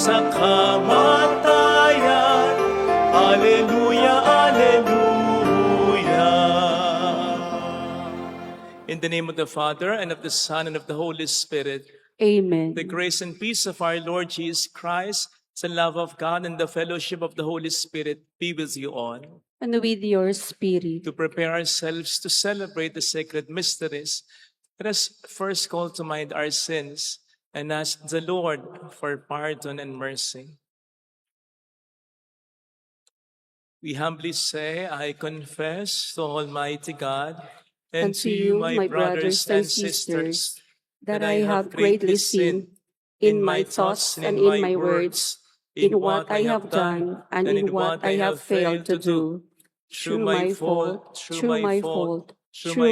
sa kamatayan. Alleluia, alleluia. In the name of the Father, and of the Son, and of the Holy Spirit, Amen. the grace and peace of our Lord Jesus Christ, the love of God, and the fellowship of the Holy Spirit be with you all. And with your spirit. To prepare ourselves to celebrate the sacred mysteries, let us first call to mind our sins and ask the Lord for pardon and mercy. We humbly say, I confess to Almighty God and to you, my brothers and sisters, that I have greatly sinned in my thoughts and in my words, in what I have done and in what I have failed to do, through my fault, through my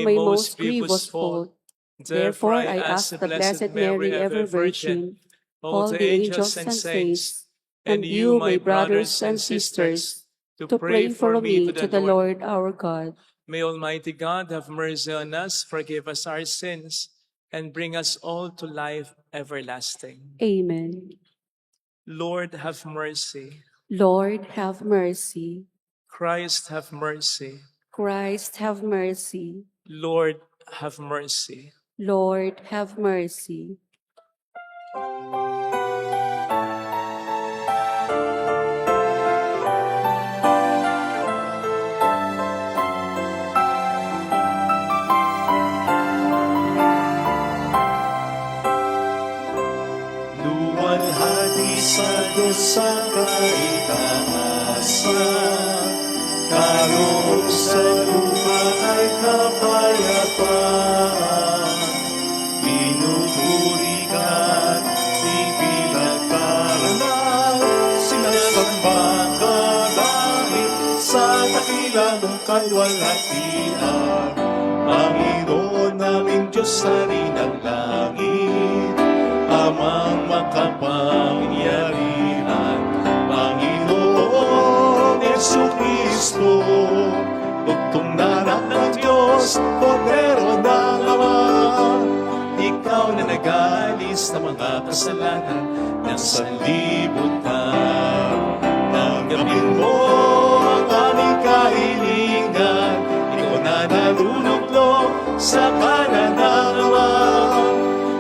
most grievous fault. Therefore I ask the Blessed Mary, ever Virgin, all the angels and saints, and you, my brothers and sisters, to pray for me to the Lord our God. May Almighty God have mercy on us, forgive us our sins, and bring us all to life everlasting. Amen. Lord, have mercy. Lord, have mercy. Christ, have mercy. Christ, have mercy. Lord, have mercy. Lord, have mercy. Luwalhati sa Diyos sa kaitaasan, karoon sa lupa ay kapayapaan. Pinupuri ka't ipinagparangal, sinasamba ka langit sa dakila mong kalwalhatian. Panginoon naming Diyos sa rin ng langit, Amang makapangyarihan, Panginoon Jesucristo, bugtong na anak ng Diyos, Kordero ng Ama. Ikaw na nag-aalis ng mga kasalanan ng sanlibutan. Tanggapin mo ang aming kahilingan, ikaw na naluluklok sa kanan ng Ama.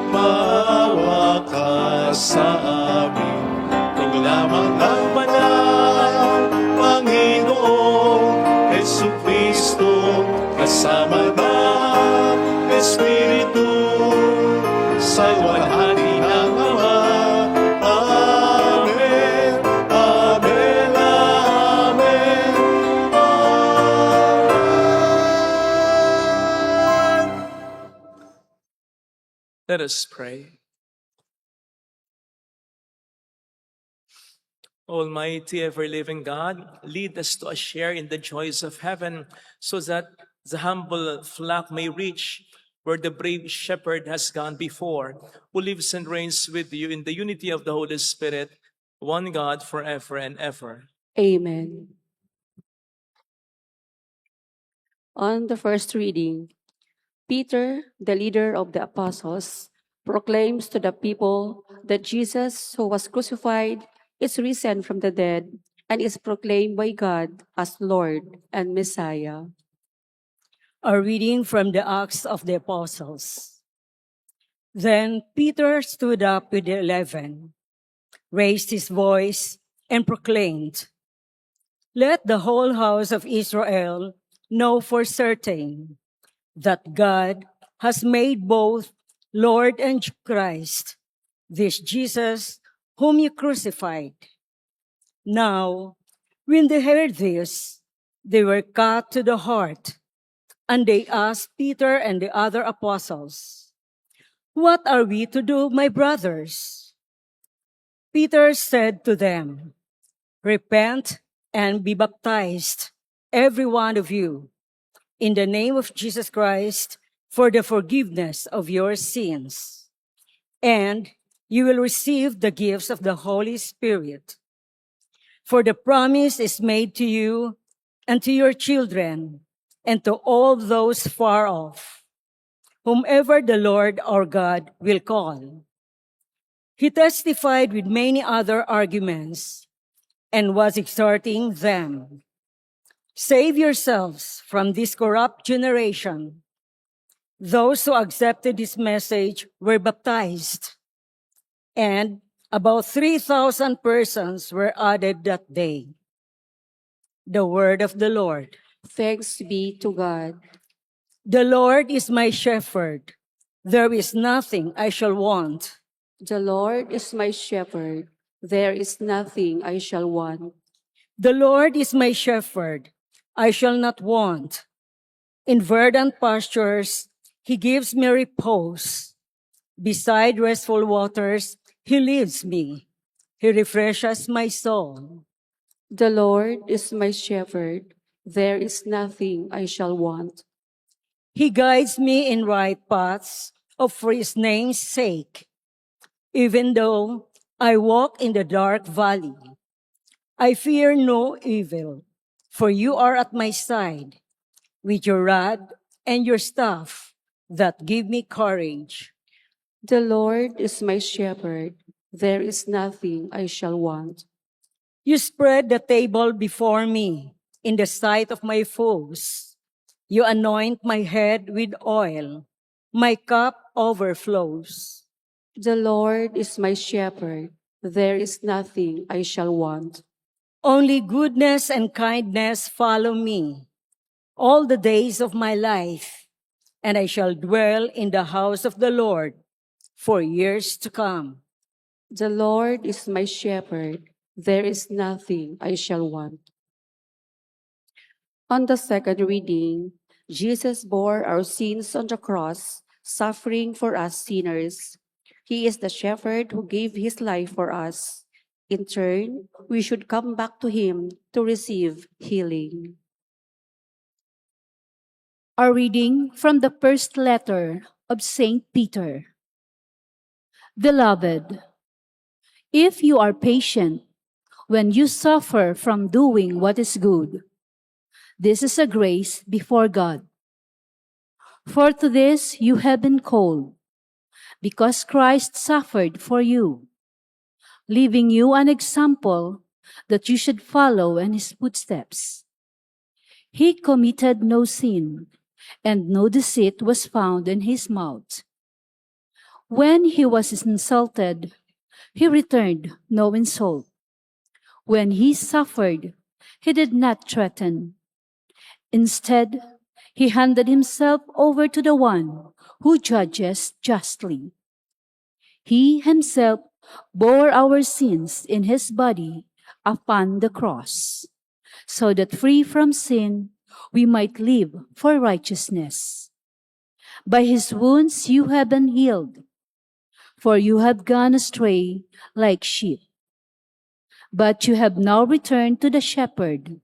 Maawa ka sa amin, lamang ng banal, Panginoong Jesucristo, kasama ng Espiritu, sa luwalhati ng Ama. Amen, amen, amen, amen. Let us pray. Almighty, ever-living God, lead us to a share in the joys of heaven, so that the humble flock may reach where the brave shepherd has gone before, who lives and reigns with you in the unity of the Holy Spirit, one God, forever and ever. Amen. On the first reading, Peter, the leader of the apostles, proclaims to the people that Jesus, who was crucified, is risen from the dead and is proclaimed by God as Lord and Messiah. A reading from the Acts of the Apostles. Then Peter stood up with the 11, raised his voice, and proclaimed, "Let the whole house of Israel know for certain that God has made both Lord and Christ, this Jesus whom you crucified." Now, when they heard this, they were cut to the heart, and they asked Peter and the other apostles, "What are we to do, my brothers?" Peter said to them, "Repent and be baptized, every one of you, in the name of Jesus Christ, for the forgiveness of your sins. And you will receive the gifts of the Holy Spirit. For the promise is made to you and to your children and to all those far off, whomever the Lord our God will call." He testified with many other arguments and was exhorting them, "Save yourselves from this corrupt generation." Those who accepted his message were baptized, and about 3,000 persons were added that day. The word of the Lord. Thanks be to God. The Lord is my shepherd. There is nothing I shall want. The Lord is my shepherd. There is nothing I shall want. The Lord is my shepherd. I shall not want. In verdant pastures, he gives me repose. Beside restful waters, he leads me. He refreshes my soul. The Lord is my shepherd. There is nothing I shall want. He guides me in right paths for his name's sake. Even though I walk in the dark valley, I fear no evil, for you are at my side, with your rod and your staff that give me courage. The Lord is my shepherd. There is nothing I shall want. You spread the table before me in the sight of my foes. You anoint my head with oil. My cup overflows. The Lord is my shepherd. There is nothing I shall want. Only goodness and kindness follow me all the days of my life, and I shall dwell in the house of the Lord for years to come. The Lord is my shepherd. There is nothing I shall want. On the second reading, Jesus bore our sins on the cross, suffering for us sinners. He is the shepherd who gave his life for us. In turn, we should come back to him to receive healing. A reading from the first letter of Saint Peter. Beloved, if you are patient when you suffer from doing what is good, this is a grace before God. For to this you have been called, because Christ suffered for you, leaving you an example that you should follow in his footsteps. He committed no sin, and no deceit was found in his mouth. When he was insulted, he returned no insult. When he suffered, he did not threaten. Instead, he handed himself over to the one who judges justly. He himself bore our sins in his body upon the cross, so that free from sin, we might live for righteousness. By his wounds you have been healed, for you have gone astray like sheep. But you have now returned to the shepherd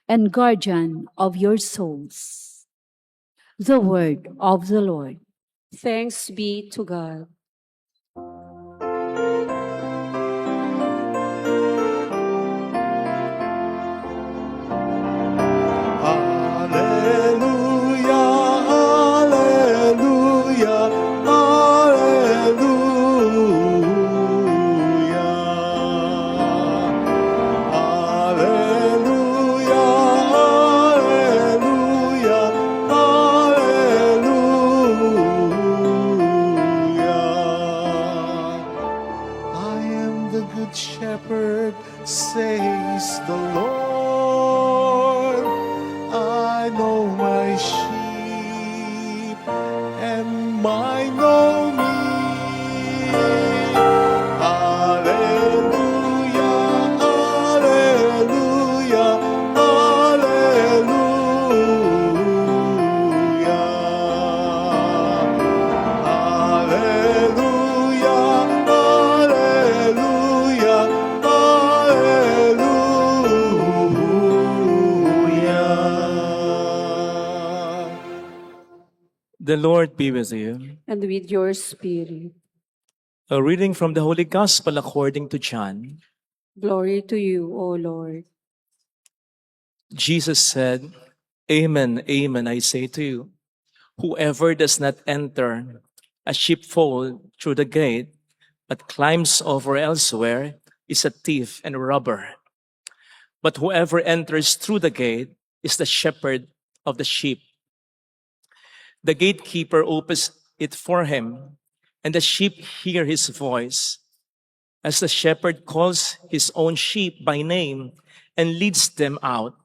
and guardian of your souls. The word of the Lord. Thanks be to God. Shepherd, says the Lord. I know my sheep, and mine know me. Alleluia, alleluia, alleluia. Alleluia, alleluia, alleluia. The Lord be with you. And with your spirit. A reading from the Holy Gospel according to John. Glory to you, O Lord. Jesus said, Amen, amen, I say to you, whoever does not enter a sheepfold through the gate, but climbs over elsewhere is a thief and robber. But whoever enters through the gate is the shepherd of the sheep. The gatekeeper opens it for him, and the sheep hear his voice. As the shepherd calls his own sheep by name and leads them out.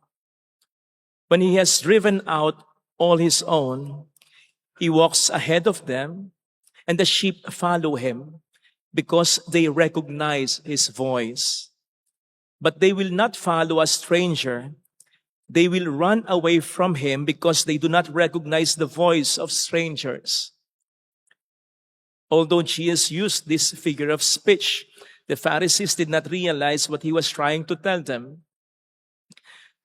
When he has driven out all his own, he walks ahead of them, and the sheep follow him because they recognize his voice. But they will not follow a stranger. They will run away from him because they do not recognize the voice of strangers. Although Jesus used this figure of speech, the Pharisees did not realize what he was trying to tell them.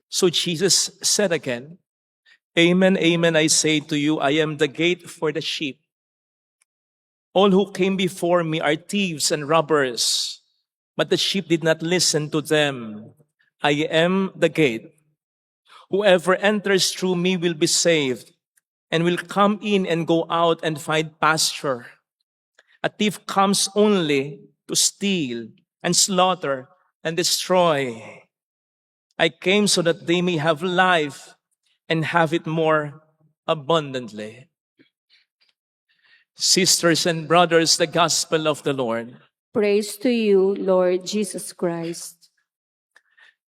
So Jesus said again, "Amen, amen, I say to you, I am the gate for the sheep. All who came before me are thieves and robbers, but the sheep did not listen to them. I am the gate. Whoever enters through me will be saved and will come in and go out and find pasture. A thief comes only to steal and slaughter and destroy. I came so that they may have life and have it more abundantly." Sisters and brothers, the gospel of the Lord. Praise to you, Lord Jesus Christ.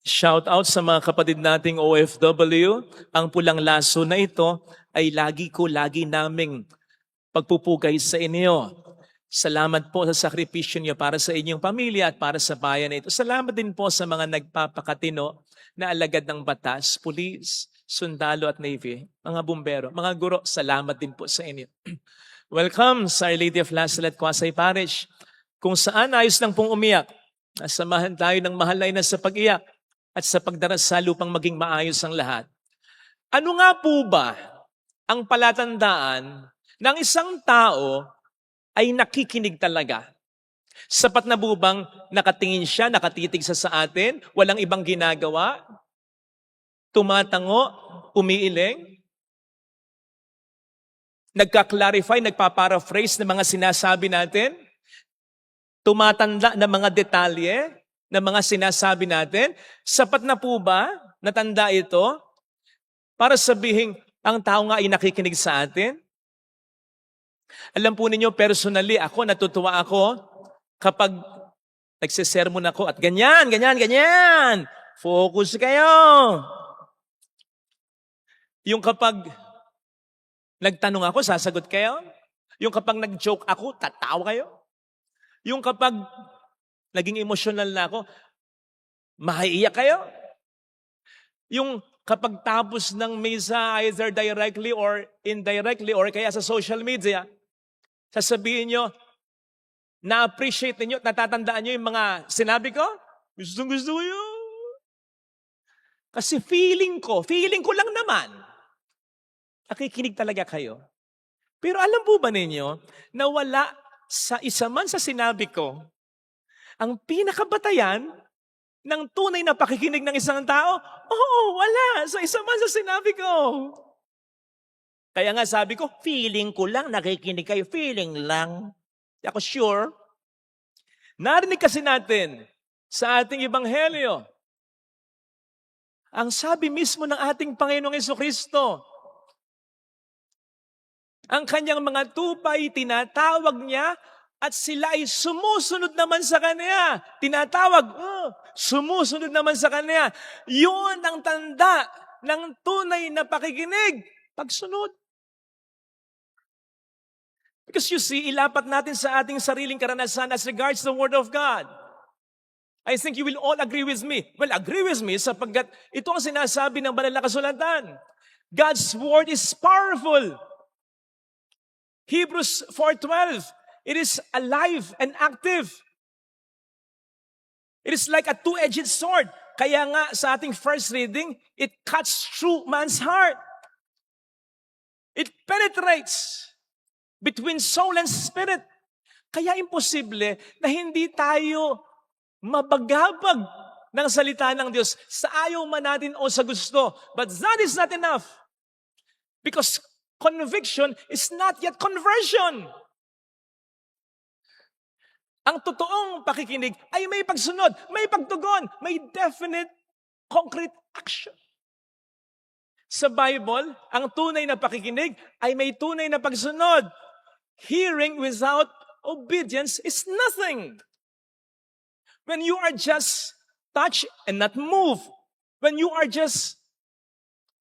Shout out sa mga kapatid nating OFW. Ang pulang laso na ito ay lagi naming pagpupugay sa inyo. Salamat po sa sakripisyo niyo para sa inyong pamilya at para sa bayan na ito. Salamat din po sa mga nagpapakatino na alagad ng batas, pulis, sundalo at navy, mga bumbero, mga guro, salamat din po sa inyo. Welcome sa Our Lady of Lasalle at Quasay Parish, kung saan ayos lang pong umiyak. Samahan tayo ng mahal na ina sa pag-iyak at sa pagdarasal upang maging maayos ang lahat. Ano nga po ba ang palatandaan ng isang tao ay nakikinig talaga? Sapat na bubang nakatingin siya, nakatitig sa atin, walang ibang ginagawa, tumatango, umiiling, nagka-clarify, nagpa-paraphrase ng mga sinasabi natin, tumatanda ng mga detalye ng mga sinasabi natin. Sapat na po ba natanda ito para sabihin ang tao nga ay nakikinig sa atin? Alam po ninyo, personally, natutuwa ako kapag nagsisermon ako at ganyan. Focus kayo. Yung kapag nagtanong ako, sasagot kayo. Yung kapag nag-joke ako, tatawa kayo. Yung kapag naging emotional na ako, maiiyak kayo. Yung kapag tapos ng misa, either directly or indirectly or kaya sa social media, sasabihin nyo, na-appreciate ninyo, natatandaan nyo yung mga sinabi ko? Gusto ko yun. Kasi feeling ko lang naman, nakikinig talaga kayo. Pero alam po ba ninyo, na wala sa isa man sa sinabi ko, ang pinakabatayan ng tunay na pakikinig ng isang tao? Oo, wala sa isa man sa sinabi ko. Kaya nga sabi ko, feeling ko lang, nakikinig kayo, feeling lang. Di ako sure. Narinig kasi natin sa ating ebanghelyo, ang sabi mismo ng ating Panginoong Jesucristo, ang kanyang mga tupay, tinatawag niya at sila ay sumusunod naman sa kanya. Tinatawag, sumusunod naman sa kanya. Yun ang tanda ng tunay na pakikinig. Pagsunod. Because you see, ilapat natin sa ating sariling karanasan as regards the Word of God. I think you will all agree with me. Well, agree with me sapagkat ito ang sinasabi ng banal na kasulatan. God's Word is powerful. Hebrews 4:12, it is alive and active. It is like a two-edged sword. Kaya nga sa ating first reading, it cuts through man's heart. It penetrates between soul and spirit. Kaya imposible na hindi tayo mabagabag ng salita ng Diyos sa ayaw man natin o sa gusto. But that is not enough. Because conviction is not yet conversion. Ang totoong pakikinig ay may pagsunod, may pagtugon, may definite, concrete action. Sa Bible, ang tunay na pakikinig ay may tunay na pagsunod. Hearing without obedience is nothing. When you are just touched and not moved, when you are just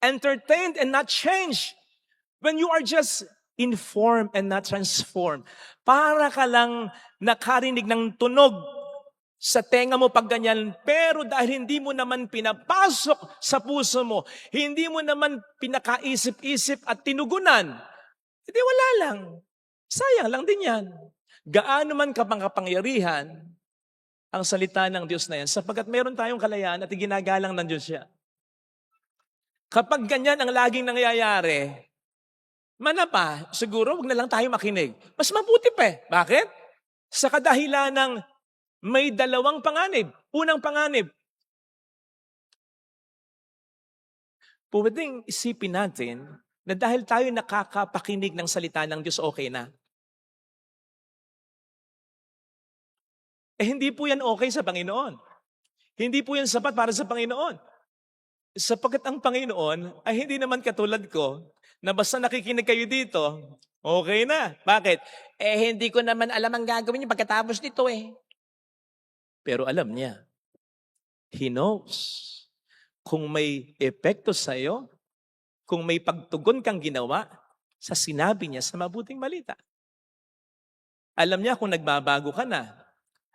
entertained and not changed, when you are just informed and not transformed, para ka lang nakarinig ng tunog sa tenga mo pag ganyan, pero dahil hindi mo naman pinapasok sa puso mo, hindi mo naman pinakaisip-isip at tinugunan, hindi wala lang. Sayang lang din yan. Gaano man kapangyarihan ang salita ng Diyos na yan, sapagkat meron tayong kalayaan at ginagalang ng Diyos siya. Kapag ganyan ang laging nangyayari, manapa, siguro wag na lang tayo makinig. Mas mabuti pa eh. Bakit? Sa kadahilan ng may dalawang panganib. Unang panganib, pwedeng isipin natin na dahil tayo nakakapakinig ng salita ng Diyos, okay na. Hindi po yan okay sa Panginoon. Hindi po yan sapat para sa Panginoon. Sapagkat ang Panginoon ay hindi naman katulad ko na basta nakikinig kayo dito, okay na. Bakit? Hindi ko naman alam ang gagawin niyo pagkatapos nito eh. Pero alam niya. He knows. Kung may epekto sa'yo, kung may pagtugon kang ginawa, sa sinabi niya sa mabuting balita. Alam niya kung nagbabago ka na.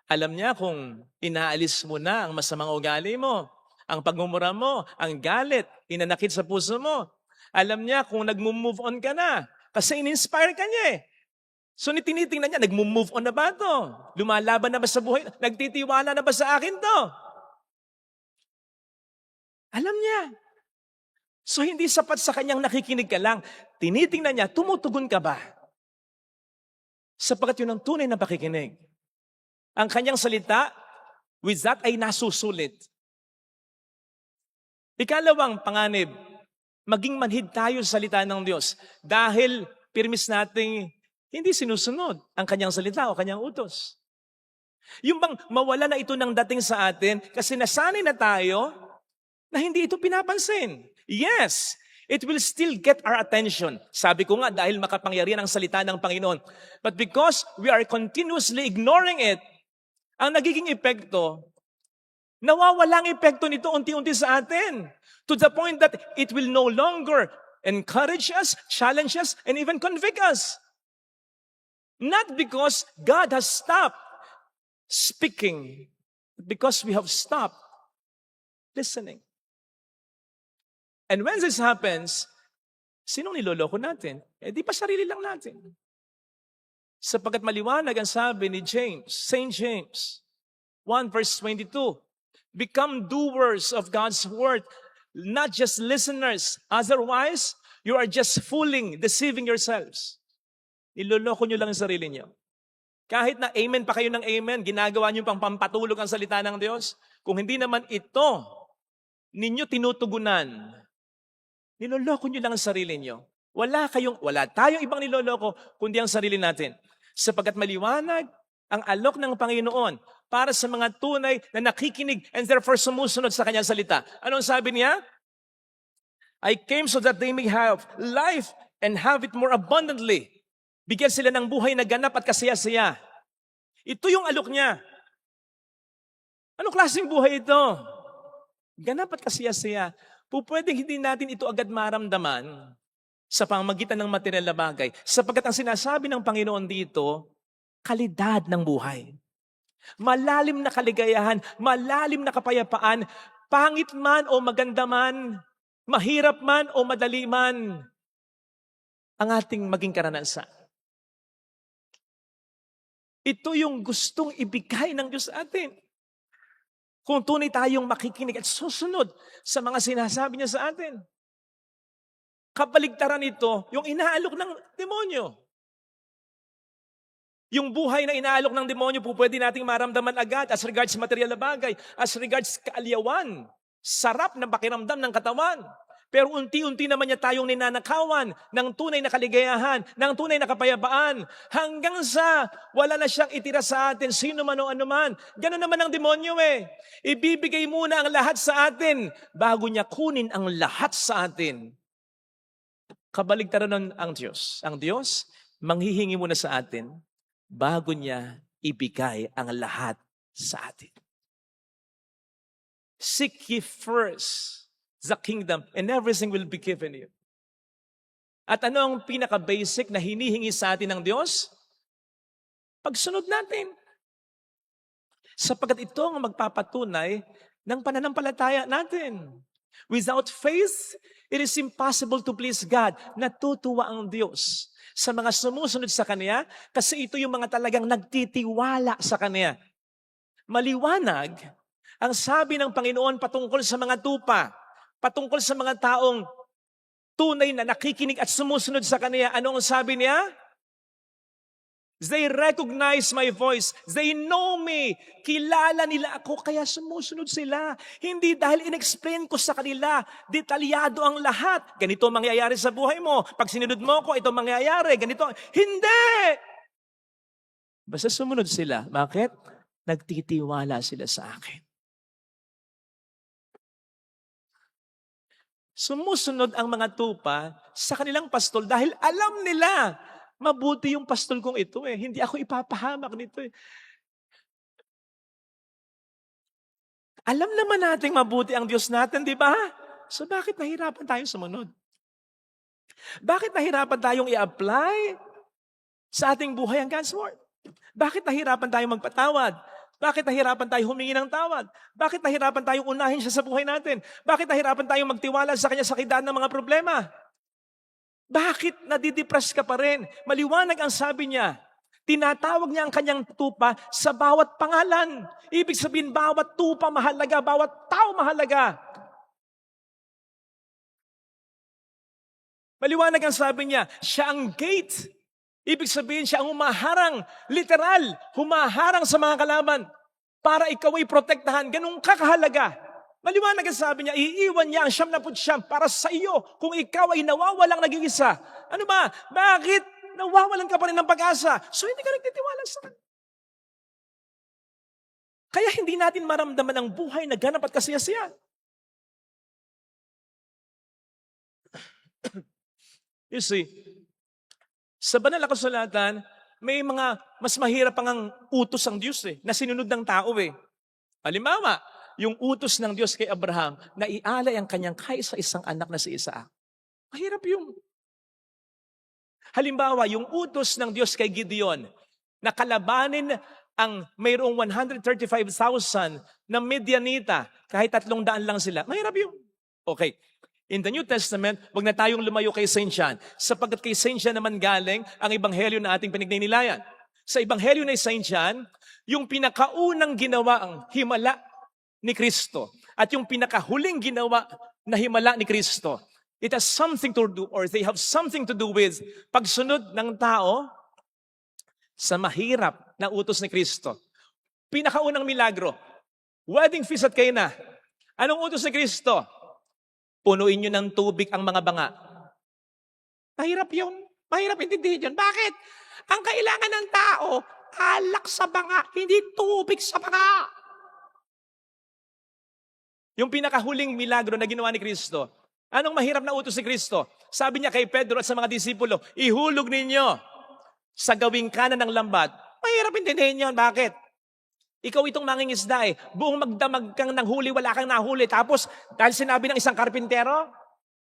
Alam niya kung inaalis mo na ang masamang ugali mo, ang pagmumura mo, ang galit, inanakit sa puso mo. Alam niya kung nag-move on ka na kasi in-inspire ka niya eh. So tinitingnan niya, nag-move on na ba to? Lumalaban na ba sa buhay? Nagtitiwala na ba sa akin to? Alam niya. So hindi sapat sa kanyang nakikinig ka lang. Tinitingnan niya, tumutugon ka ba? Sapagkat yun ang tunay na pakikinig. Ang kanyang salita, with that ay nasusulit. Ikalawang panganib, maging manhid tayo sa salita ng Diyos dahil pirmis nating hindi sinusunod ang kanyang salita o kanyang utos. Yung bang mawala na ito ng dating sa atin kasi nasanay na tayo na hindi ito pinapansin. Yes, it will still get our attention. Sabi ko nga dahil makapangyarihan ang salita ng Panginoon. But because we are continuously ignoring it, ang nagiging epekto, nawawala ang epekto nito unti-unti sa atin. To the point that it will no longer encourage us, challenge us, and even convict us. Not because God has stopped speaking, but because we have stopped listening. And when this happens, sinong niloloko natin? Di pa sarili lang natin. Sapagkat maliwanag ang sabi ni James, St. James 1 verse 22, become doers of God's word, not just listeners. Otherwise, you are just fooling, deceiving yourselves. Niloloko nyo lang ang sarili nyo. Kahit na amen pa kayo ng amen, ginagawa nyo pang pampatulog ang salita ng Diyos. Kung hindi naman ito, ninyo tinutugunan, niloloko nyo lang ang sarili nyo. Wala tayong ibang niloloko, kundi ang sarili natin. Sapagkat maliwanag ang alok ng Panginoon para sa mga tunay na nakikinig and therefore sumusunod sa kanyang salita. Anong sabi niya? I came so that they may have life and have it more abundantly. Bigyan sila ng buhay na ganap at kasaya-saya. Ito yung alok niya. Anong klaseng buhay ito? Ganap at kasaya-saya. Pwedeng hindi natin ito agad maramdaman sa pamamagitan ng material na bagay. Sapagkat ang sinasabi ng Panginoon dito, kalidad ng buhay. Malalim na kaligayahan, malalim na kapayapaan, pangit man o maganda man, mahirap man o madali man, ang ating maging karanasan. Ito yung gustong ibigay ng Diyos sa atin. Kung tunay tayong makikinig at susunod sa mga sinasabi niya sa atin. Kabaligtaran ito, yung inaalok ng demonyo. Yung buhay na inaalok ng demonyo, pwede nating maramdaman agad as regards material na bagay, as regards kaaliyawan, sarap na pakiramdam ng katawan. Pero unti-unti naman niya tayong ninanakawan ng tunay na kaligayahan, ng tunay na kapayapaan, hanggang sa wala na siyang itira sa atin, sino man o ano man. Ganun naman ang demonyo eh. Ibibigay muna ang lahat sa atin bago niya kunin ang lahat sa atin. Kabaligtaran nun ang Diyos. Ang Diyos, manghihingi muna sa atin bago niya ibigay ang lahat sa atin. Seek ye first the kingdom, and everything will be given you. At ano ang pinaka-basic na hinihingi sa atin ng Diyos? Pagsunod natin. Sapagkat ito ang magpapatunay ng pananampalataya natin. Without faith, it is impossible to please God. Natutuwa ang Diyos sa mga sumusunod sa Kanya kasi ito yung mga talagang nagtitiwala sa Kanya. Maliwanag ang sabi ng Panginoon patungkol sa mga tupa, patungkol sa mga taong tunay na nakikinig at sumusunod sa Kanya. Ano ang sabi niya? They recognize my voice. They know me. Kilala nila ako, kaya sumusunod sila. Hindi dahil in-explain ko sa kanila, detalyado ang lahat. Ganito ang mangyayari sa buhay mo. Pag sinunod mo ko, ito mangyayari. Ganito. Hindi! Basta sumunod sila. Bakit? Nagtitiwala sila sa akin. Sumusunod ang mga tupa sa kanilang pastol dahil alam nila mabuti yung pastol kong ito eh. Hindi ako ipapahamak nito eh. Alam naman nating mabuti ang Diyos natin, di ba? So bakit nahirapan tayong sumunod? Bakit nahirapan tayong i-apply sa ating buhay ang God's Word? Bakit nahirapan tayong magpatawad? Bakit nahirapan tayo humingi ng tawad? Bakit nahirapan tayong unahin siya sa buhay natin? Bakit nahirapan tayong magtiwala sa Kanya sa kidaan ng mga problema? Bakit nadidepress ka pa rin? Maliwanag ang sabi niya. Tinatawag niya ang kanyang tupa sa bawat pangalan. Ibig sabihin, bawat tupa mahalaga, bawat tao mahalaga. Maliwanag ang sabi niya, siya ang gate. Ibig sabihin siya ang humaharang, literal, humaharang sa mga kalaban para ikaw ay protektahan. Ganun kakahalaga. Maliwanag ang sabi niya, iiwan niya ang 99 para sa iyo kung ikaw ay nawawalang nag-iisa. Ano ba? Bakit nawawalan ka pa rin ng pag-asa? So hindi ka nagtitiwala sa Kanya. Kaya hindi natin maramdaman ang buhay na ganap at kasiyasiyan. You see, sa banal na kasulatan, may mga mas mahirap pang ang utos ang Diyos na sinunod ng tao Halimbawa, yung utos ng Diyos kay Abraham na ialay ang kanyang kaisa-isang anak na si Isaac. Mahirap yun. Halimbawa, yung utos ng Diyos kay Gideon na kalabanin ang mayroong 135,000 na Midianita kahit 300 lang sila. Mahirap yun. Okay. In the New Testament, wag na tayong lumayo kay Saint John, sapagkat kay Saint John naman galing ang ebanghelyo na ating pinagninilayan. Sa ebanghelyo ni Saint John, yung pinakaunang ginawa ang himala ni Kristo at yung pinakahuling ginawa na himala ni Kristo, it has something to do, or they have something to do with pagsunod ng tao sa mahirap na utos ni Kristo. Pinakaunang milagro, wedding feast at Cana. Anong utos ni Kristo? Punuin nyo ng tubig ang mga banga. Mahirap yun. Mahirap intindihin yun. Bakit? Ang kailangan ng tao, alak sa banga, hindi tubig sa banga. Yung pinakahuling milagro na ginawa ni Kristo, anong mahirap na utos ni Kristo? Sabi niya kay Pedro at sa mga disipulo, ihulog ninyo sa gawing kanan ng lambat. Mahirap intindihin yun. Bakit? Ikaw itong mangingisda buong magdamag kang nang huli, wala kang nahuli. Tapos, dahil sinabi ng isang karpintero,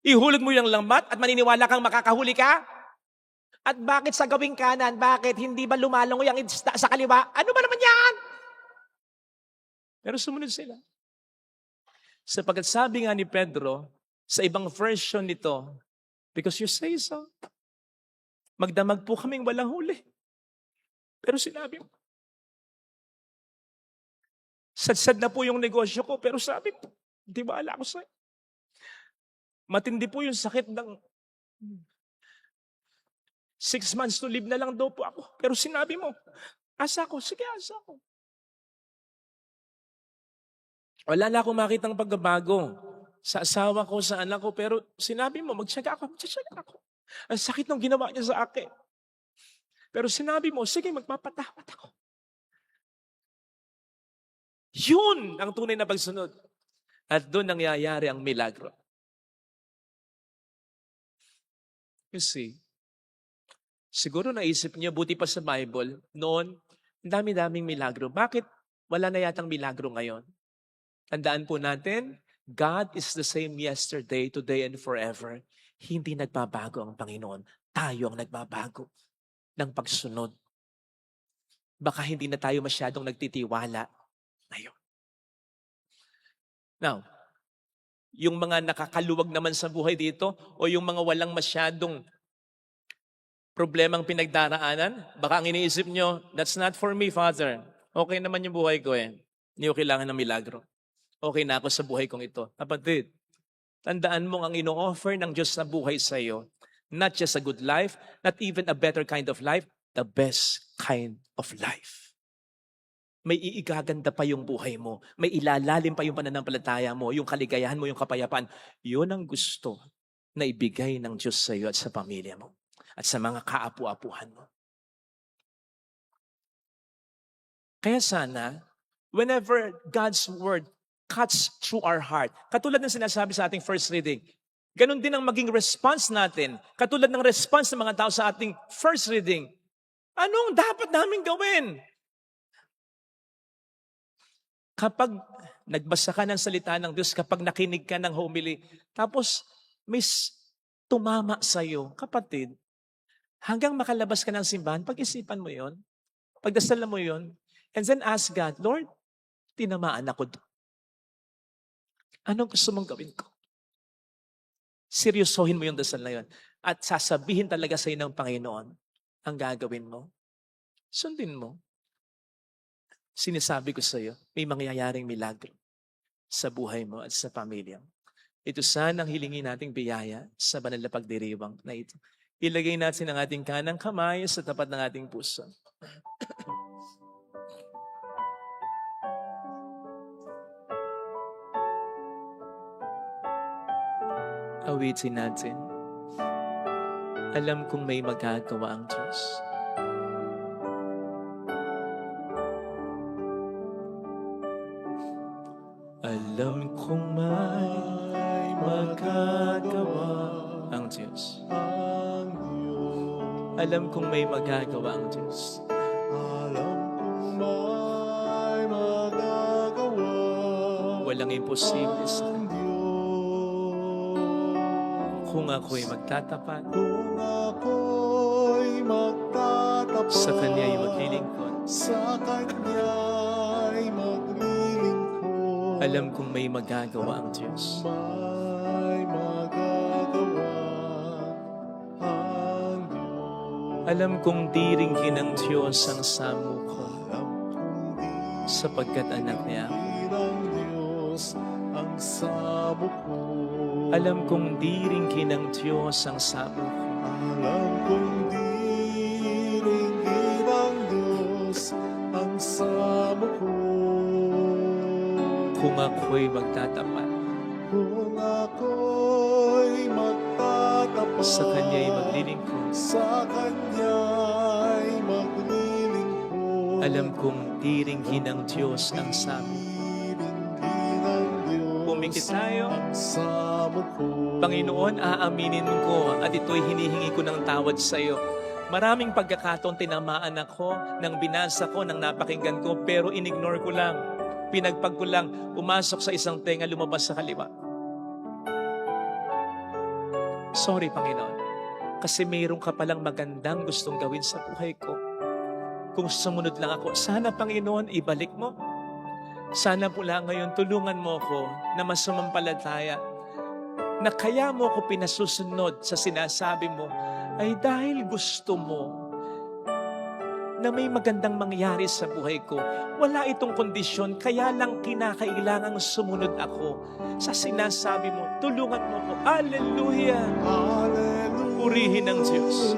ihulog mo yung lambat at maniniwala kang makakahuli ka? At bakit sa gawing kanan? Bakit hindi ba lumalangoy ang isda sa kaliwa? Ano ba naman yan? Pero sumunod sila. Sapagkat sabi nga ni Pedro, sa ibang version nito, because you say so, magdamag po kaming walang huli. Pero sinabi mo, sad-sad na po yung negosyo ko, pero sabi po, di ba ala ko sa'yo? Matindi po yung sakit ng 6 months to live na lang daw po ako. Pero sinabi mo, asa ko, sige asa ko. Wala na akong makitang pagbabago. sa asawa ko, sa anak ko, pero sinabi mo, magtiyaga ako. Ang sakit ng ginawa niya sa akin. Pero sinabi mo, sige, magpapatawad ako. Yun ang tunay na pagsunod. At doon nangyayari ang milagro. You see, siguro naisip niyo, buti pa sa Bible, noon, ang dami-daming milagro. Bakit wala na yatang milagro ngayon? Tandaan po natin, God is the same yesterday, today, and forever. Hindi nagbabago ang Panginoon. Tayo ang nagbabago ng pagsunod. Baka hindi na tayo masyadong nagtitiwala ngayon. Now, yung mga nakakaluwag naman sa buhay dito o yung mga walang masyadong problemang pinagdaraanan, baka ang iniisip nyo, that's not for me, Father. Okay naman yung buhay ko eh. Hindi ko kailangan ng milagro. Okay na ako sa buhay kong ito. Kapatid, tandaan mo ang ino-offer ng Diyos na buhay sa iyo. Not just a good life, not even a better kind of life, the best kind of life. May iigaganda pa yung buhay mo. May ilalalim pa yung pananampalataya mo, yung kaligayahan mo, yung kapayapaan. Yun ang gusto na ibigay ng Diyos sa iyo at sa pamilya mo. At sa mga kaapu-apuhan mo. Kaya sana, whenever God's Word cuts through our heart, katulad ng sinasabi sa ating first reading, ganun din ang maging response natin. Katulad ng response ng mga tao sa ating first reading. Anong dapat namin gawin? Kapag nagbasa ka ng salita ng Diyos, kapag nakinig ka ng homily, tapos may tumama sa iyo, kapatid, hanggang makalabas ka ng simbahan, pag-isipan mo yon, pagdasalan mo yon, and then ask God, Lord, tinamaan ako doon. Anong gusto mong gawin ko? Seryosohin mo yung dasal na yun. At sasabihin talaga sa iyo ng Panginoon ang gagawin mo. Sundin mo. Sinasabi ko sa iyo, may mangyayaring milagro sa buhay mo at sa pamilya mo. Ito sana ang hilingin nating biyaya sa banal na pagdiriwang na ito. Ilagay natin ang ating kanang kamay sa tapat ng ating puso. Awitin natin. Alam kong may magagawa ang Diyos. Alam kong may magagawa ang Diyos. Alam kong may magagawa ang Diyos. Alam kong may magagawa Walang imposible sa ang Kanya. Diyos. Kung ako'y magtatapat, Kung ako'y magtatapat sa Kanya'y maglilingkod. sa Kanya'y maglilingkod, Alam kong may magagawa ang Diyos. may magagawa ang Diyos. Alam kong diringgin ng Diyos ang samo ko, Alam kong di sapagkat anak niya ako. ng Diyos ang sabo ko. Alam kong diringgin ng Diyos ang samo ko, Alam kong diringgin ng Diyos ang sabo ko. kung ako'y magtatapat, Kung ako'y magtatapat sa Kanya'y maglilingkod. sa Kanya'y maglilingkod, Alam kong diringgin ng Diyos ang samo. diringgin ng Diyos Pumikit tayo. ang sabo ko. Panginoon, aaminin ko at ito'y hinihingi ko ng tawad sa iyo. Maraming pagkakataon tinamaan ako, nang binasa ko, nang napakinggan ko, pero inignore ko lang. Pinagpag ko lang, pumasok sa isang tenga, lumabas sa kaliwa. Sorry, Panginoon. Kasi mayroon ka palang magandang gustong gawin sa buhay ko. Kung sumunod lang ako, sana, Panginoon, ibalik mo. Sana mula ngayon, tulungan mo ko na masumampalataya na kaya mo ko pinasusunod sa sinasabi mo ay dahil gusto mo na may magandang mangyari sa buhay ko. Wala itong kondisyon, kaya lang kinakailangang sumunod ako sa sinasabi mo. Tulungan mo ko. Hallelujah! Hallelujah. Purihin ang Diyos.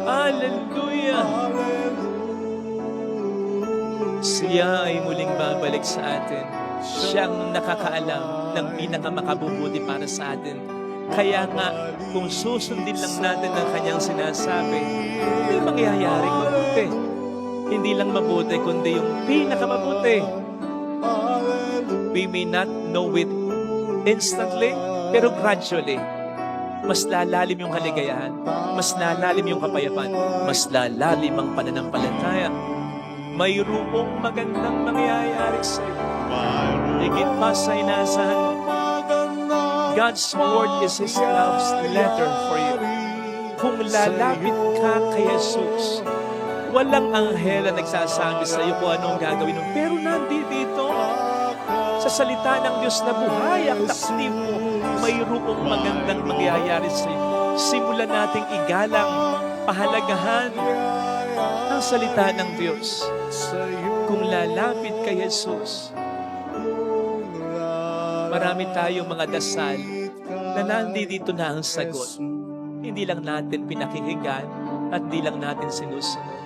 Hallelujah! Hallelujah. Siya ay muling babalik sa atin. Siyang nakakaalam ng pinakamakabubuti para sa atin. Kaya nga, kung susundin lang natin ang kanyang sinasabi, may mangyayaring mabuti. Hindi lang mabuti, kundi yung pinakamabuti. We may not know it instantly, pero gradually, mas lalalim yung kaligayahan, mas lalalim yung kapayapaan, mas lalalim ang pananampalataya. Mayroong magandang mangyayari sa iyo. Higit pa sa inaasahan mo. God's word is His love's letter for you. Kung lalapit ka kay Jesus, walang anghel na nagsasabi sa iyo kung anong gagawin mo. Pero nandito, sa salita ng Diyos na buhay ang takdim mo, mayroong magandang mangyayari sa iyo. Simulan nating igalang, pahalagahan ang salita ng Diyos. Kung lalapit kay Jesus, marami tayong mga dasal na nandito na ang sagot. Hindi lang natin pinakikinggan at hindi lang natin sinusunod.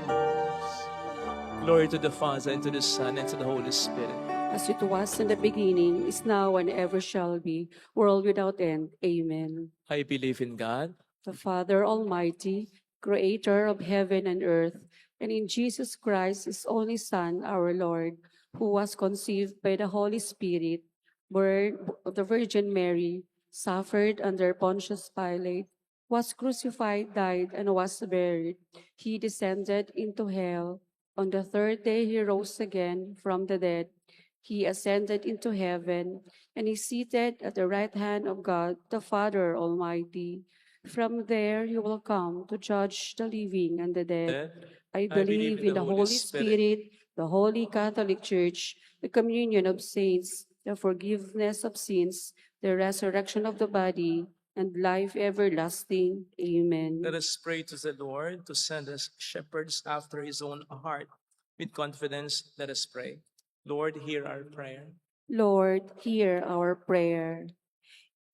Glory to the Father, and to the Son, and to the Holy Spirit. As it was in the beginning, is now, and ever shall be, world without end. Amen. I believe in God, The Father Almighty, creator of heaven and earth, and in Jesus Christ, His only Son, our Lord, who was conceived by the Holy Spirit, born of the Virgin Mary, suffered under Pontius Pilate, was crucified, died, and was buried. He descended into hell. On the third day he rose again from the dead. He ascended into heaven, and is seated at the right hand of God, the Father Almighty. From there he will come to judge the living and the dead. I believe in the Holy Spirit, the Holy Catholic Church, the communion of saints, the forgiveness of sins, the resurrection of the body, and life everlasting. Amen. let us pray to the Lord to send us shepherds after His own heart. With confidence, let us pray. Lord, hear our prayer. Lord, hear our prayer.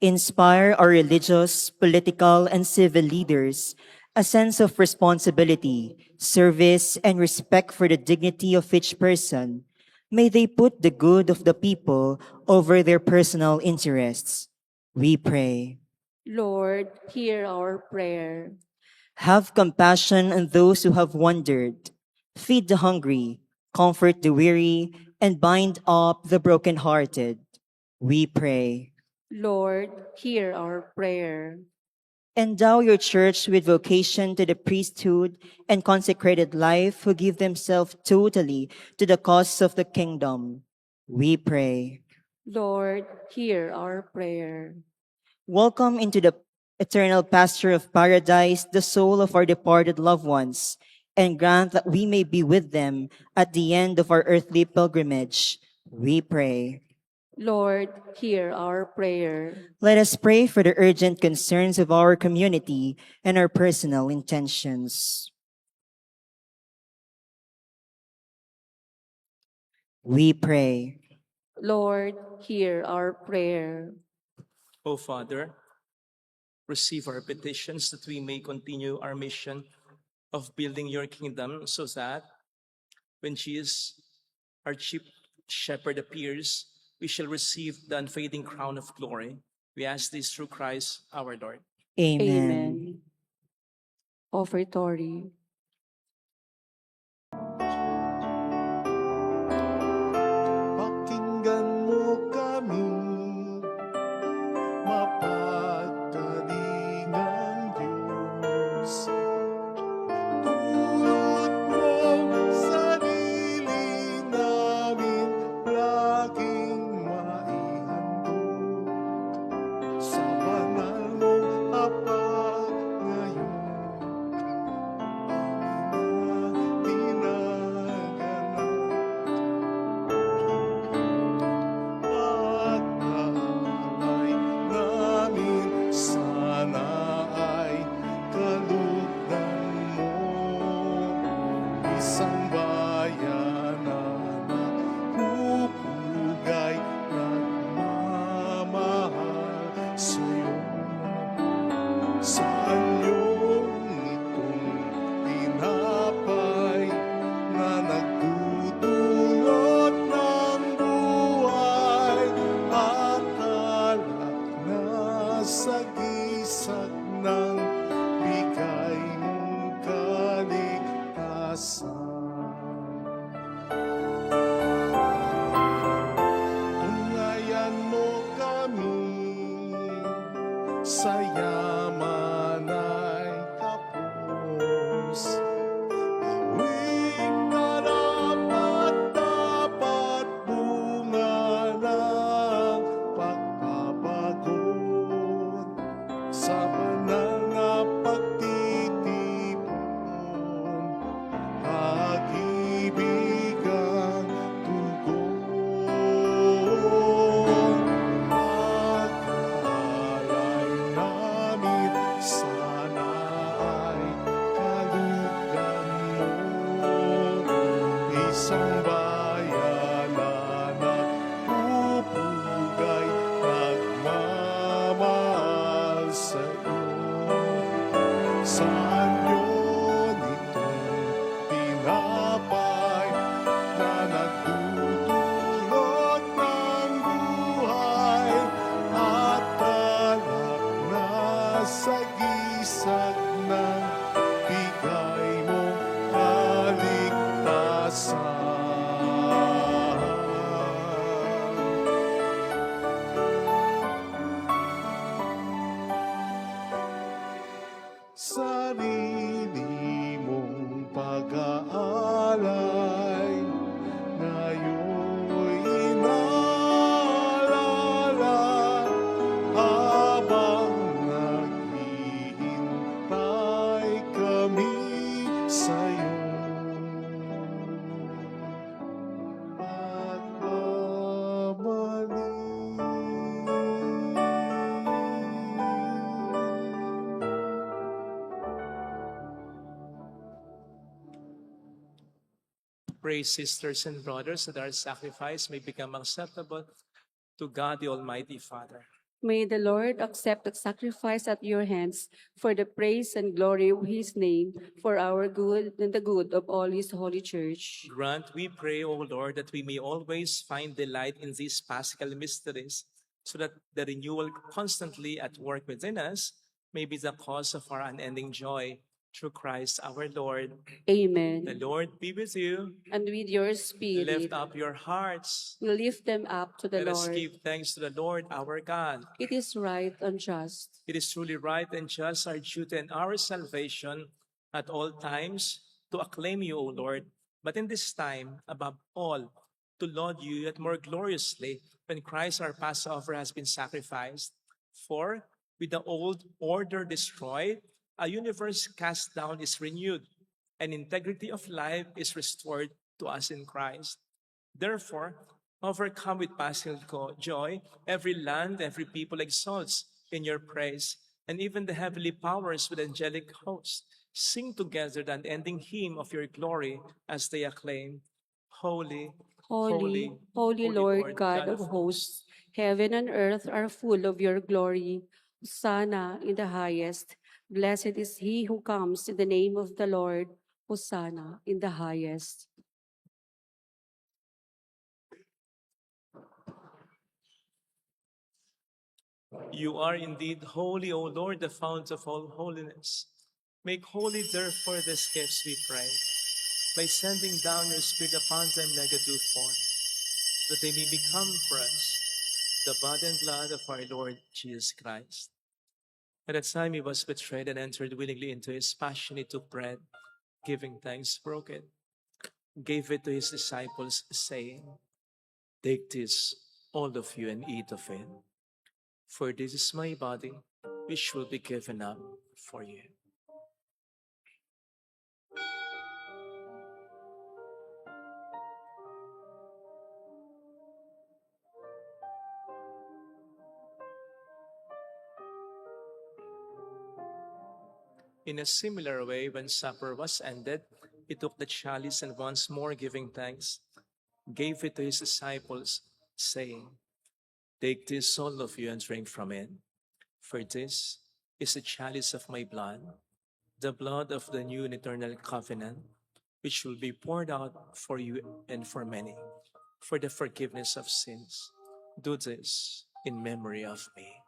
Inspire our religious, political, and civil leaders a sense of responsibility, service, and respect for the dignity of each person. May they put the good of the people over their personal interests. We pray. Lord, hear our prayer. Have compassion on those who have wandered. Feed the hungry, comfort the weary, and bind up the brokenhearted. We pray. Lord, hear our prayer. Endow your church with vocation to the priesthood and consecrated life who give themselves totally to the cause of the kingdom. We pray. Lord, hear our prayer. Welcome into the eternal pasture of paradise the soul of our departed loved ones, and grant that we may be with them at the end of our earthly pilgrimage. We pray. Lord, hear our prayer. Let us pray for the urgent concerns of our community and our personal intentions. We pray. Lord, hear our prayer. O Father, receive our petitions that we may continue our mission of building your kingdom so that when Jesus, our chief shepherd, appears, we shall receive the unfading crown of glory. We ask this through Christ our Lord. Amen. Offertory. Pakinggan mo kami, mapagkalingang Diyos. Tulad mong sarili namin laging maihandog sa banal mong apat ngayon. Pray, sisters and brothers, that our sacrifice may become acceptable to God the Almighty Father. May the Lord accept the sacrifice at your hands for the praise and glory of his name, for our good and the good of all his holy church. Grant, we pray, O Lord, that we may always find delight in these Paschal mysteries, so that the renewal constantly at work within us may be the cause of our unending joy. Through Christ our Lord. Amen. The Lord be with you. And with your spirit, Lift up your hearts. we lift them up to the Let us Lord. give thanks to the Lord our God. It is right and just. It is truly right and just, our duty and our salvation at all times to acclaim you, O Lord, but in this time, above all, to laud you yet more gloriously when Christ our Passover has been sacrificed. For with the old order destroyed, a universe cast down is renewed, and integrity of life is restored to us in Christ. Therefore, overcome with paschal joy, every land, every people exalts in your praise, and even the heavenly powers with angelic hosts sing together the unending hymn of your glory as they acclaim, Holy, Holy, holy Lord God of hosts, heaven and earth are full of your glory. Hosanna in the highest. Blessed is he who comes in the name of the Lord. Hosanna in the highest. You are indeed holy, O Lord, the fount of all holiness. Make holy, therefore, these gifts, we pray, by sending down your Spirit upon them like a dewfall, that they may become for us the body and blood of our Lord Jesus Christ. At the time he was betrayed and entered willingly into his passion, he took bread, giving thanks, broke it, gave it to his disciples, saying, Take this, all of you, and eat of it. For this is my body, which will be given up for you. In a similar way, when supper was ended, he took the chalice and once more giving thanks, gave it to his disciples, saying, Take this, all of you, and drink from it. For this is the chalice of my blood, the blood of the new and eternal covenant, which will be poured out for you and for many, for the forgiveness of sins. Do this in memory of me.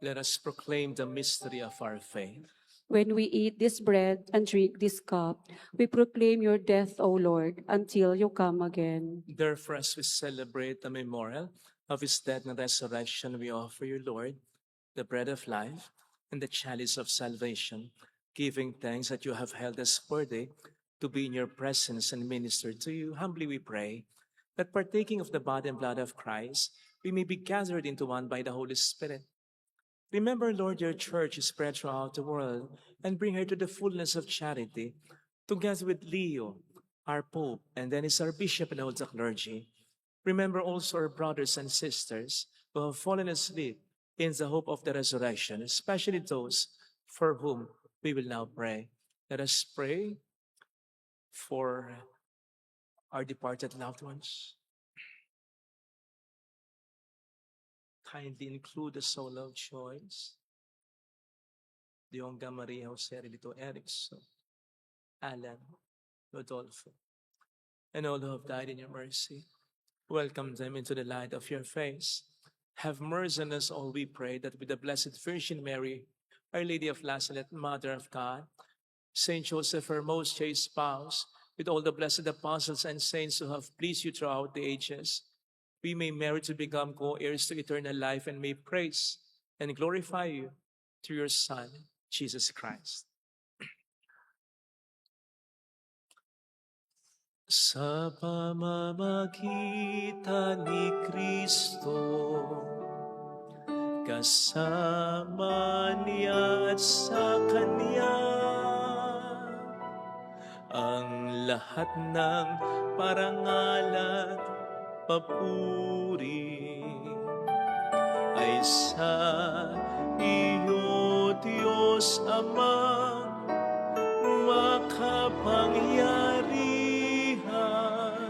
Let us proclaim the mystery of our faith. When we eat this bread and drink this cup, we proclaim your death, O Lord, until you come again. Therefore, as we celebrate the memorial of his death and resurrection, we offer you, Lord, the bread of life and the chalice of salvation, giving thanks that you have held us worthy to be in your presence and minister to you. Humbly we pray that partaking of the body and blood of Christ, we may be gathered into one by the Holy Spirit. Remember, Lord, your church is spread throughout the world and bring her to the fullness of charity, together with Leo, our Pope, and Dennis, our Bishop, and all the clergy. Remember also our brothers and sisters who have fallen asleep in the hope of the resurrection, especially those for whom we will now pray. Let us pray for our departed loved ones. Kindly include the soul of Joyce, Dionga Maria Jose Relito Erickson, Alan, Rodolfo, and all who have died in your mercy. Welcome them into the light of your face. Have mercy on us all, we pray, that with the Blessed Virgin Mary, Our Lady of Lazaret, Mother of God, Saint Joseph, her most chaste spouse, with all the blessed apostles and saints who have pleased you throughout the ages, we may merit to become co-heirs to eternal life and may praise and glorify you through your Son, Jesus Christ. Sa pamamagitan ni Kristo, kasama niya at sa Kanya, ang lahat ng parangal at papuri ay sa iyo, Diyos Amang makapangyarihan,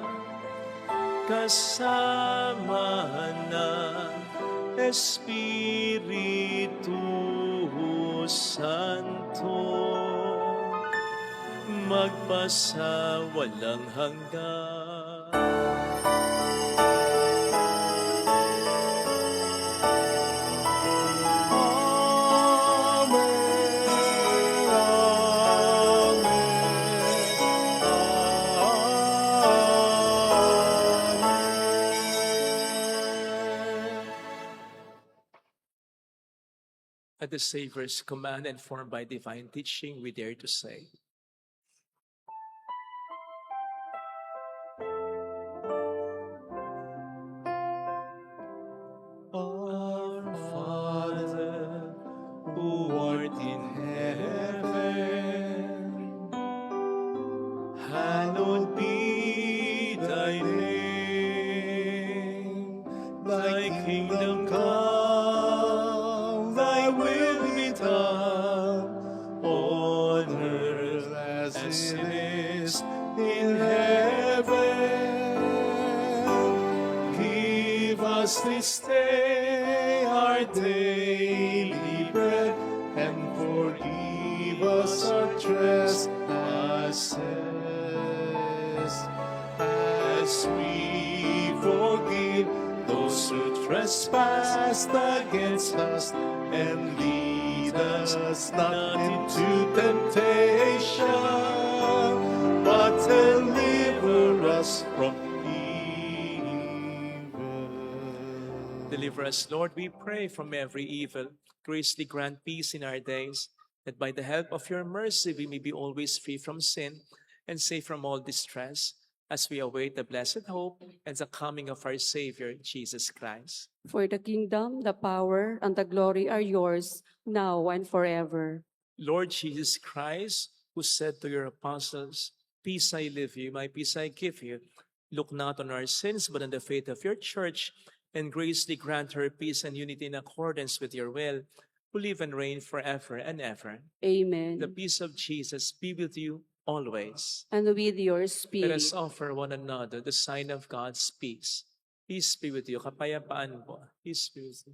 kasama ng Espiritu Santo, magpasa walang hanggan. At the Savior's command, and formed by divine teaching, we dare to say, Our Father, who art in heaven, hallowed be thy name. Thy kingdom come, thy will be done, on earth as it is in heaven. Give us this day our daily bread, and forgive us our trespasses, as we forgive those who trespass against us, and lead us not into temptation, but deliver us from evil. Deliver us, Lord, we pray, from every evil. Graciously grant peace in our days, that by the help of your mercy we may be always free from sin and safe from all distress, as we await the blessed hope and the coming of our Savior, Jesus Christ. For the kingdom, the power, and the glory are yours, now and forever. Lord Jesus Christ, who said to your apostles, Peace I leave you, my peace I give you, look not on our sins, but on the faith of your church, and graciously grant her peace and unity in accordance with your will, who live and reign forever and ever. Amen. The peace of Jesus be with you always. And with your Let spirit. us offer one another the sign of God's peace. Peace be with you. Kapayapaan po. Peace be with you.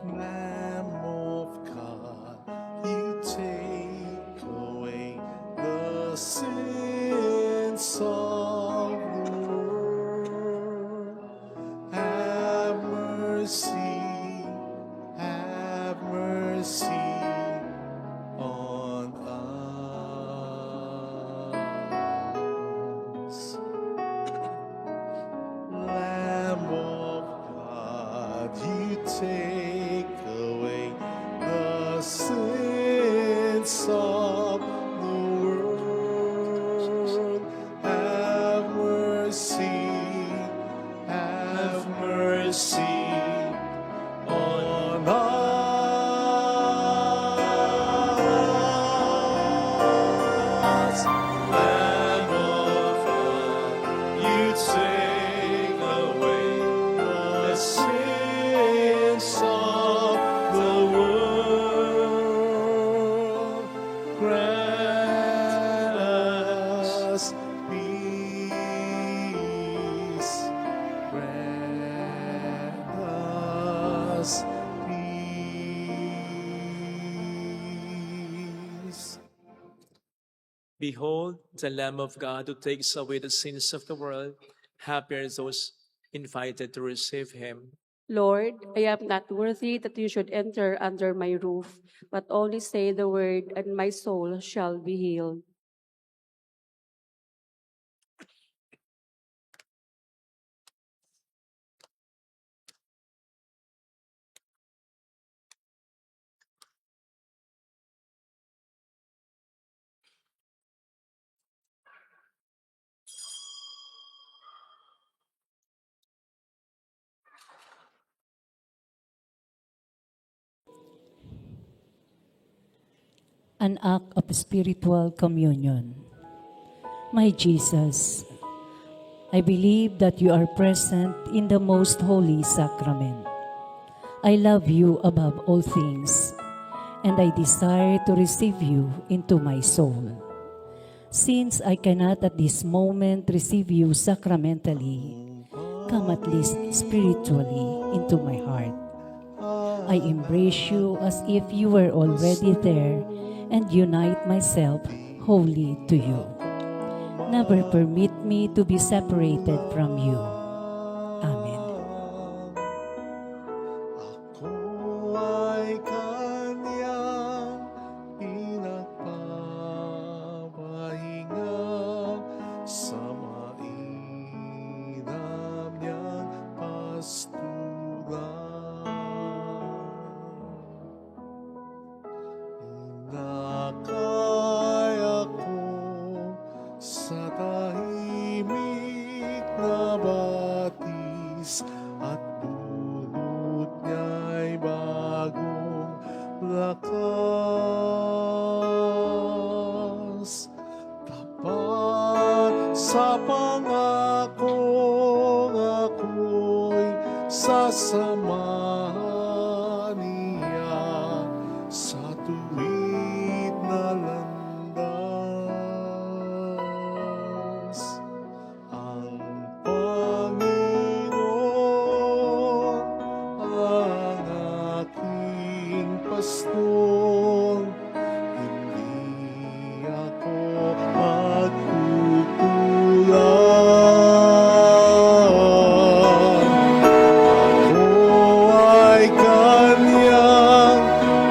Lamb of God, you take away the sins of the world. Have mercy on us. Lamb of God, you take away the sins of the world. Have mercy on us. Lamb of God, you take away the sins of the world. Grant us peace. Grant us peace. Behold, the Lamb of God who takes away the sins of the world. Happy are those invited to receive him. Lord, I am not worthy that you should enter under my roof, but only say the word, and my soul shall be healed. an act of spiritual communion. My Jesus, I believe that you are present in the most holy sacrament. I love you above all things, and I desire to receive you into my soul. Since I cannot at this moment receive you sacramentally, come at least spiritually into my heart. I embrace you as if you were already there and unite myself wholly to you. Never permit me to be separated from you. Amen. Ako ay kanyang pinagpapahinga sa mainam niyang pastulan. Inakay ako sa tahimik na batis at dulot niya'y bagong lakas. Tapat sa pangakong ako'y sasamahan niya sa tuwid na landas. Ang Panginoon ang aking pastor, hindi ako magkukulang. Ako ay kanyang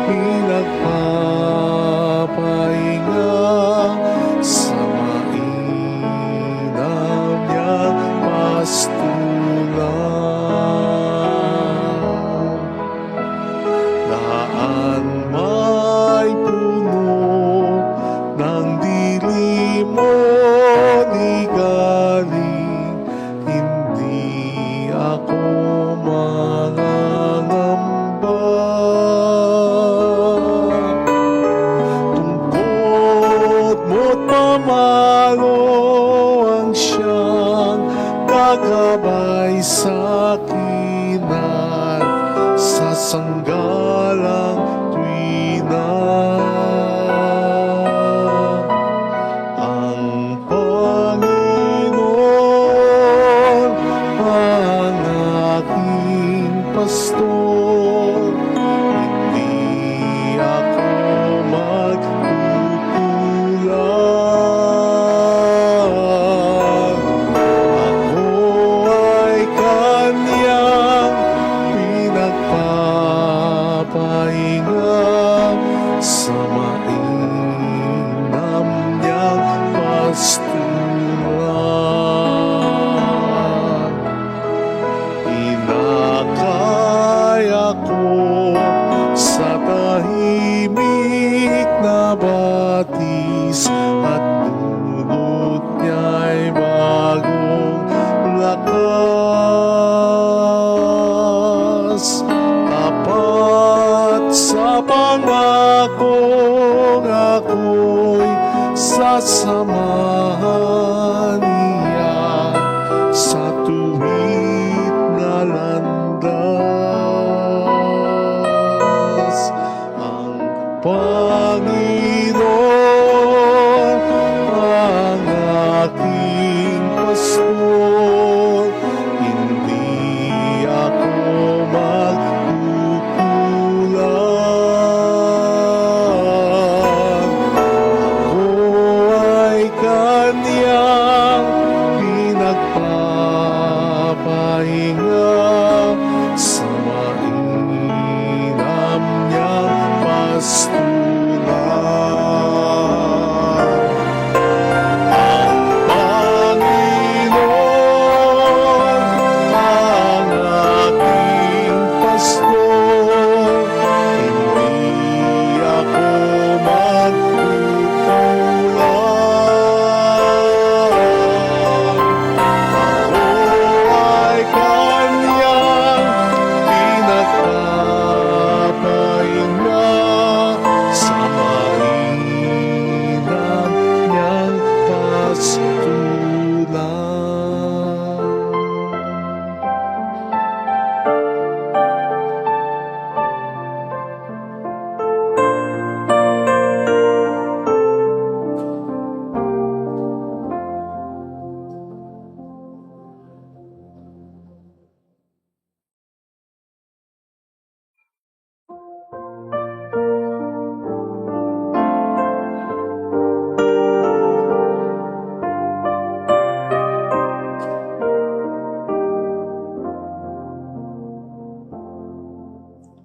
pinagpapahinga sa mainam niyang pastulan. Daan may puno ng dilim mo ni galing, hindi ako mangangamba. Tungkod mo't pamalo ang siyang gagabay sa akin at sa sanggalang tuwina. Ang Panginoon ang aking pastor, hindi ako magkukulang. Ako ay kanyang pinagpapahinga sa mainam niyang pastulan. Inakay ako sa tahimik na batis at dulot niya'y bagong lakas. Tapat sa pangakong ako'y sasamahan niya sa tuwid na landas. Ang Panginoon ang aking pastor, hindi ako magkukulang. Ako ay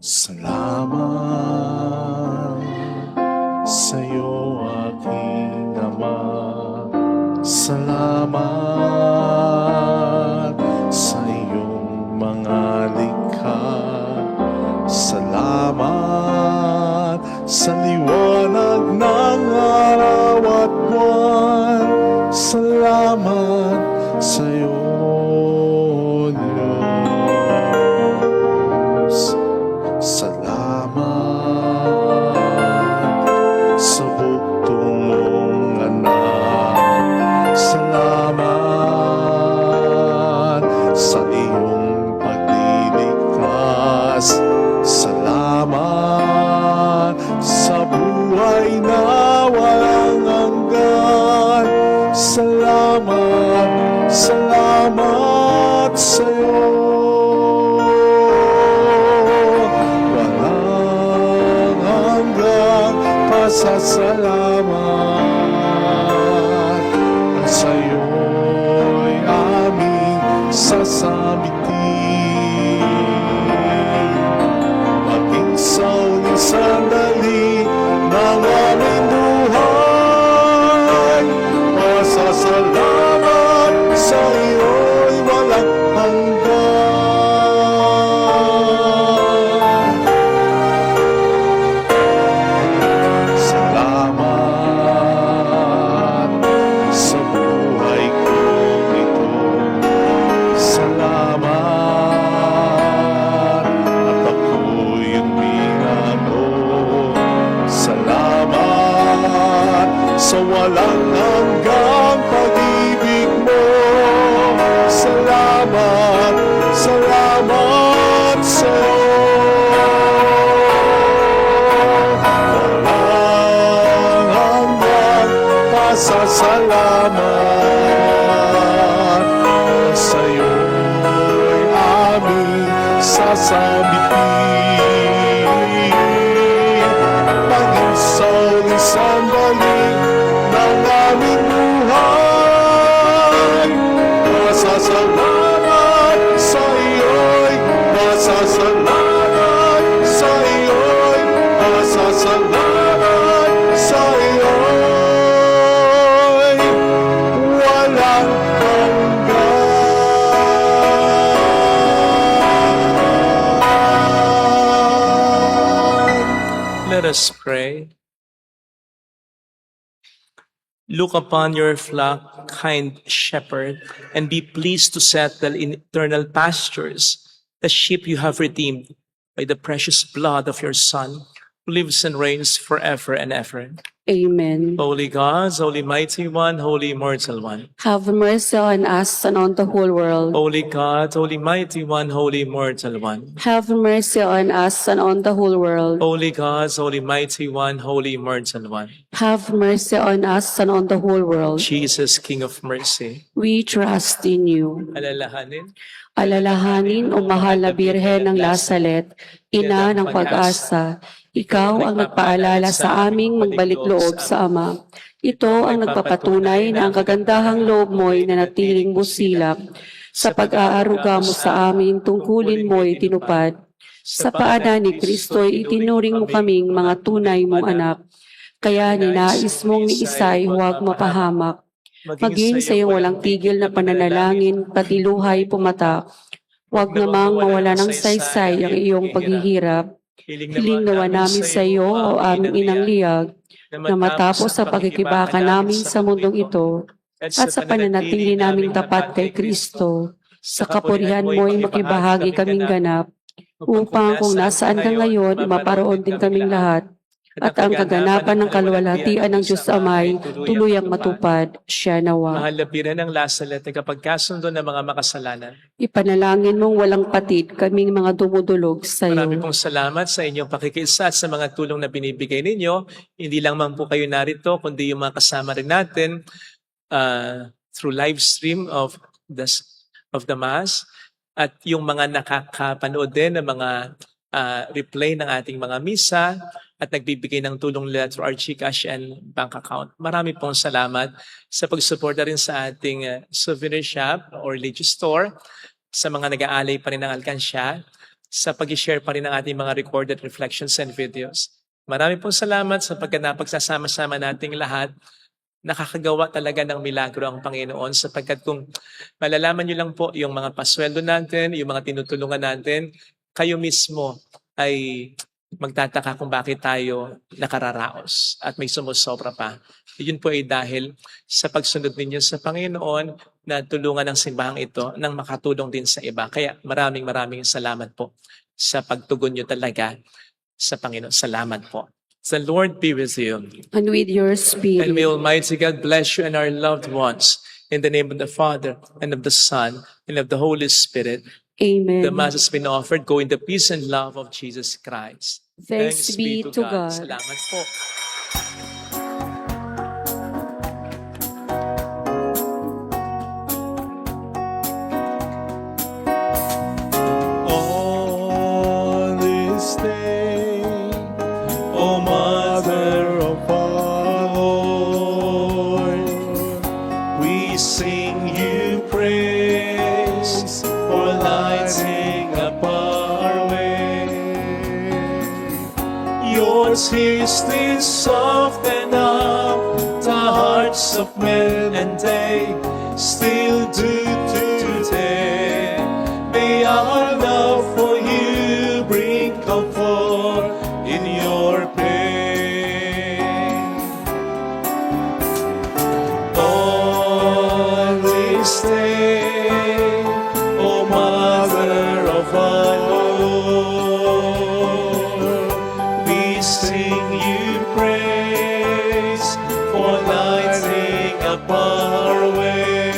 Salamat sa'yo, aking Ama. Salamat sa iyong mga likha. Salamat sa liwanag ng araw at buwan. Salamat sa iyo, Diyos. Salamat sa buktong mong anak. Salamat sa iyong pagliligtas. Salamat sa buhay na walang hanggan. Salamat, salamat sa iyo. Walang hanggang pasasalamat. Ang sa'yo'y aming sasabitin. Maging sa uling sandali ng aming buhay. Masasalamat sa iyo'y walang hanggan. Salamat sa buhay kong ito. Salamat at ako'y uminago. Salamat sa walang hanggang pag-ibig mo. Salamat, salamat sa walang hanggang pasasalamat. Sa'yo'y aming sasabitin. Maging sa uling sandali ng aming buhay. Masasalamat sa iyo'y, masasalamat sa iyo'y, masasalamat sa iyo'y walang hanggan. Let us pray. Look upon your flock, kind shepherd, and be pleased to settle in eternal pastures the sheep you have redeemed by the precious blood of your Son, who lives and reigns forever and ever. Amen. Holy God, Holy Mighty One, Holy Immortal One. Have mercy on us and on the whole world. Holy God, Holy Mighty One, Holy Immortal One. Have mercy on us and on the whole world. Holy God, Holy Mighty One, Holy Immortal One. Have mercy on us and on the whole world. Jesus, King of Mercy. We trust in you. Alalahanin, Alalahanin, O mahal na Birhen ng Lasalet, Ina ng pag-asa, ikaw ang nagpaalala sa aming magbalik loob sa Ama. Ito ang nagpapatunay na ang kagandahang loob mo'y nanatiling busilak. Sa pag-aaruga mo sa amin, tungkulin mo'y tinupad. Sa paanan ni Kristo'y itinuring mo kaming mga tunay mong anak. Kaya ninais mong ni Isay huwag mapahamak. Maging sa iyong walang tigil na pananalangin, pati luhay pumatak. Huwag namang mawala ng saysay ang iyong paghihirap. Hiling nawa namin sa iyo, O aming inang liyag, na matapos sa pagkikibaka namin sa mundong ito, at sa pananatili naming tapat kay Kristo, sa kapurihan mo'y makibahagi kaming ganap, upang kung nasaan ka ngayon, maparoon din kaming lahat, at ang kaganapan ng kaluwalhatian ng Diyos Amay tuluyang matupad, siya nawa. mahal na Birhen ng Lasalet, tagapagkasundo ng mga makasalanan. Ipanalangin mong walang patid kaming mga dumudulog sa Marami iyo. pong salamat sa inyong pakikiisa at sa mga tulong na binibigay ninyo. Hindi lang man po kayo narito, kundi yung mga kasama rin natin through live stream of the Mass at yung mga nakakapanood din ng mga replay ng ating mga misa at nagbibigay ng tulong nila through our GCash and bank account. Marami pong salamat sa pagsuporta rin sa ating souvenir shop or religious store, sa mga nag-aalay pa rin ng alkansya, sa pag-share pa rin ng ating mga recorded reflections and videos. Marami pong salamat sapagkat napagsasama-sama nating lahat. Nakakagawa talaga ng milagro ang Panginoon sapagkat kung malalaman nyo lang po yung mga pasweldo natin, yung mga tinutulungan natin, kayo mismo ay magtataka kung bakit tayo nakararaos at may sumusobra pa. Yun po ay dahil sa pagsunod ninyo sa Panginoon na tulungan ng simbahang ito nang makatulong din sa iba. Kaya maraming salamat po sa pagtugon nyo talaga sa Panginoon. Salamat po. The Lord be with you. And with your And may spirit. Almighty God bless you and our loved ones. In the name of the Father, and of the Son, and of the Holy Spirit. Amen. The Mass has been offered. Go in the peace and love of Jesus Christ. Thanks be to God. Salamat po. On this day, O Mother of our Lord, we sing you praise for lighting up our way. Yours is this soften up the hearts of men, and they still do today. May our love for you bring comfort in your pain. On this day, O Mother of our Lord, we sing you praise for lighting up our way.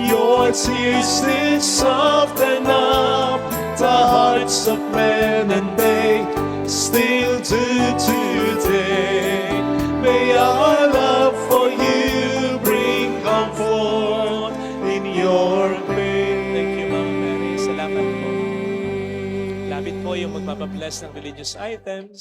Your tears did soften up the hearts of men, and they still do today. May our love for you bring comfort in your pain. Thank you, Ma'am Mary. Salamat po. Lapit po yung magpapabless ng religious items.